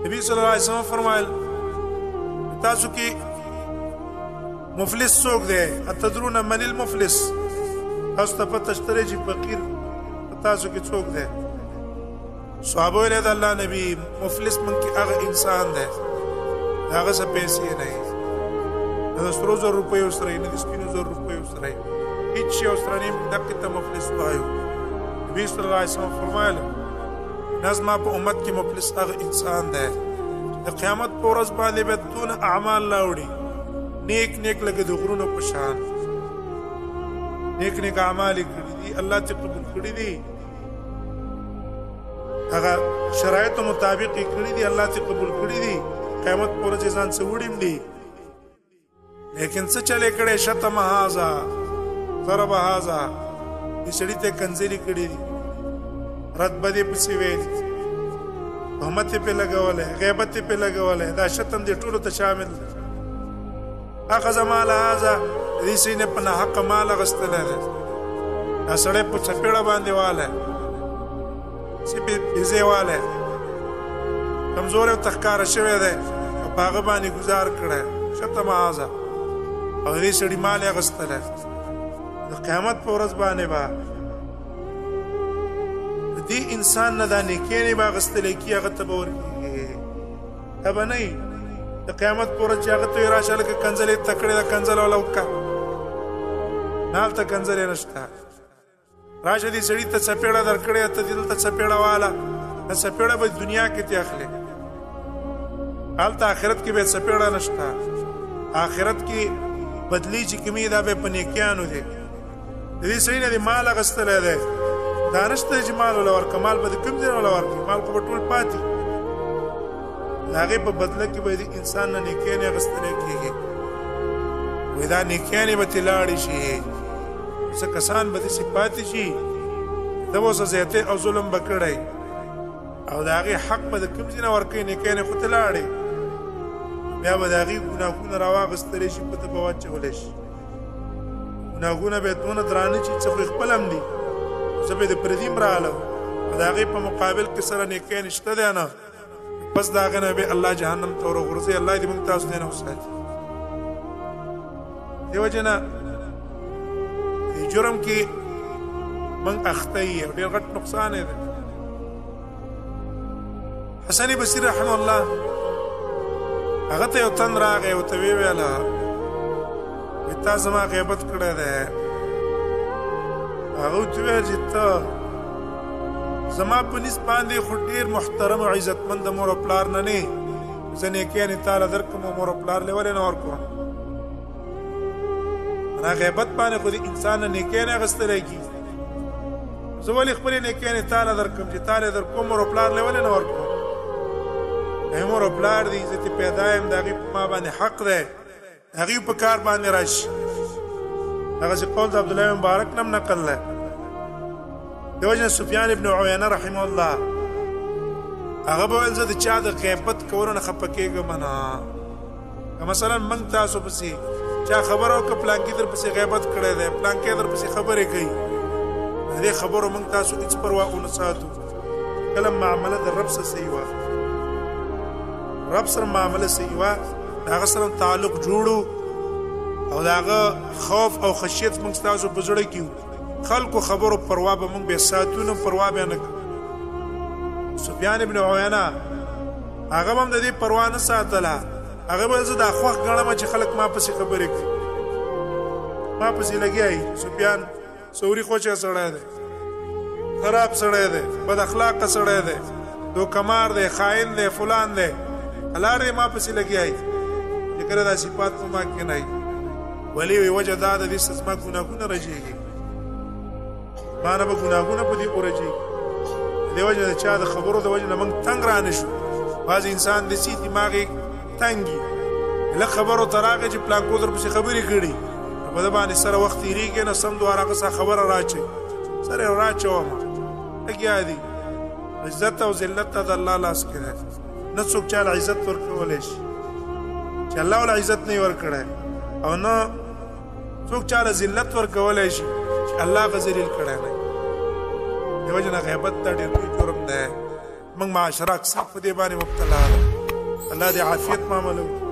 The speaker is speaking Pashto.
نبی صلی الله علیه وسلم فرمایل تاسو کې مفلس څوک دی؟ اتدرون من المفلس؟ تاسو ته پته شته چې فقیر تاسو کې څوک دی؟ صحابه ویل د الله نبی مفلس من کې هغه انسان دی هغه څه پیسې نه وي، د سرو زرو روپیو سره نه د سپینو زرو روپیو سره هیڅ شی سره نه، دغه ته مفلس وایو. نبی صلی الله علیه وسلم فرمایل نظم په امت کې مفلس هغه انسان دی د قیامت په ورځ باندې به دون اعمال راوړي نیک نیک لکه د غرونو په شان، نیک نیک اعمال یې کړي دي، الله ته قبول کړي دي، هغه شرایطو مطابق یې کړي دي، الله ته قبول کړي دي، قیامت په ورځ ځان څه وړیم دي. لیکن څه چلې کړی شتم هذا ضرب هذا، دې سړي ته کنځلې کړي دي، رد بدې پسې ویلي، تهمت یې پې لګولی، غیبت یې پې لګولی، دا شتم دې ټولو ته شامل دی. اخذ مال هذا، دې سړي نه په ناحقه مال اخیستلی دی، دا سړی په څپېړه باندې والی، چې بېزې والی، کمزوری ورته ښکاره شوی دی او په هغه باندې ګزار کړی، شتم هذا، او دې سړي مال یې اخیستلی. د قیامت په ورځ باندې به دې انسان نه دا نیکیانې به اخیستلی کي، هغه ته به ورکېږي، دا به نه وي د قیامت په ورځ چې هغه ته وایي راشه لکه کنځلې ته کړې ده کنځل والا وکړه، نه هلته کنځلې نشته، راشه دې سړي ته څپېړه درکړې ته دلته څپېړه واله، دا څپېړه به دنیا کې ته اخلې، هلته آخرت کې به څپېړه نشته، آخرت کې بدلی چې کومې دا به په نیکیانو دی. د دې سړي نه دې مال اخیستلی دی، دا نشته چې مال وله ورکړه، مال به د کوم ځای نه وله ورکړي، مال خو به ټول پاتې، د هغې په بدله کې به د انسان نه نیکیانې اخیستلی کېږي، وایي دا نیکیانې به ترې لاړې شي، څه کسان به داسې پاتې شي ده به ورسه زیاتۍ او ظلم به کړی او د هغې حق به د کوم ځای نه ورکوي، نیکیانې خو ته لاړې، بیا به د هغې ګناهونه راواخیستلی شي، په ده به واچولی شي، ګناهونه به یې دونه درانه چې څه خو یې خپل هم دي، څه به یې د پردي هم راغله او د هغې په مقابل کې سره نیکیانې شته دی نه، پس د هغه نه به الله جهنم ته ورغورځوي. الله دې موږ تاسو دې نه وساتي. دې وجې نه دې جرم کې موږ اخته یو ډېر غټ نقصان دی. حسن بصري رحمه الله هغه ته یو تن راغی او ته ویې ویله وایي تا زما غیبت کړی دی، هغه ورته وویل چې ته زما په نس باندې خو ډېر محترم او عزتمند د مور او پلار نه نه، زه نیکیانې تاله درکړم او مور او پلار له ولې نه ورکړم؟ نه غیبت باندې خو د انسان نه نیکیانې اخیستلی کېږي، زه ولې خپلې نیکیانې تاله درکړم چې تاله یې درکړم مور او پلار له ولې نه ورکړم؟ مور او پلار دی عزت پیدا یم د هغې په ما باندې حق دی، د هغې په کار باندې راشي. هغسې قول د عبدالله بن مبارک نه هم نقل دی. د وجه نه سفیان ابن عیینه رحمه الله هغه به ویل زه د چا د غیبت کولو نه خفه کېږم نه، که مثلا موږ تاسو پسې چا خبره وکړه پلانکي در پسې غیبت کړی دی، پلانکی در پسې خبرې کوي، د دې خبرو موږ تاسو هېڅ پروا ونه ساتو، کله معامله د رب سره صحیح وه، رب سره معامله صحیح وه، د هغه سره تعلق جوړو او د هغه خوف او خشیت موږ ستاسو په زړه کې وو، خلکو خبرو پروا به موږ بیا ساتو نه پروا بیا نه کوو. سفیان ابن عیینه هغه هم د دې پروا نه ساتله، هغه به زه دا خوښ ګڼم چې خلک ما پسې خبرې کوي، ما پسې لګیا وي. سفیان ثوري خوچه سړی دی، خراب سړی دی، بد اخلاقه سړی دی، دوکمار دی، خائن دی، فلان دی، هلار دی ما پسې لګیا وي، چې کله دا صفات په ما کې نه وي، ولې وایي وجه دا ده دې څه زما ګناهونه رژېږي، ما نه به ګناهونه په دې ورژېږي. د دې وجه د چا د خبرو د وجه نه موږ تنګ را نه شو. بعض انسان داسې دماغ یې تنګ وي، لږ خبرو ته راغی چې پلانکو در پسې خبرې کړي، په ده باندې سره وخت تېرېږي نه، سم دواره هغه سره خبره راچوي، سره یې راچومه، لګیا دي. عزت او ذلت ته د الله لاس کې دی، نه څوک چاله عزت ورکولی شي چې الله ول عزت نه یې ورکړی، او نه څوک چاله ذلت ورکولی شي چې الله هغه ذلیل کړی نه. د وجه نه غیبت ته ډېر لوی جرم دی، موږ معاشره اکثر په دې باندې مبتلا ده. الله دې عافیت معاملوي.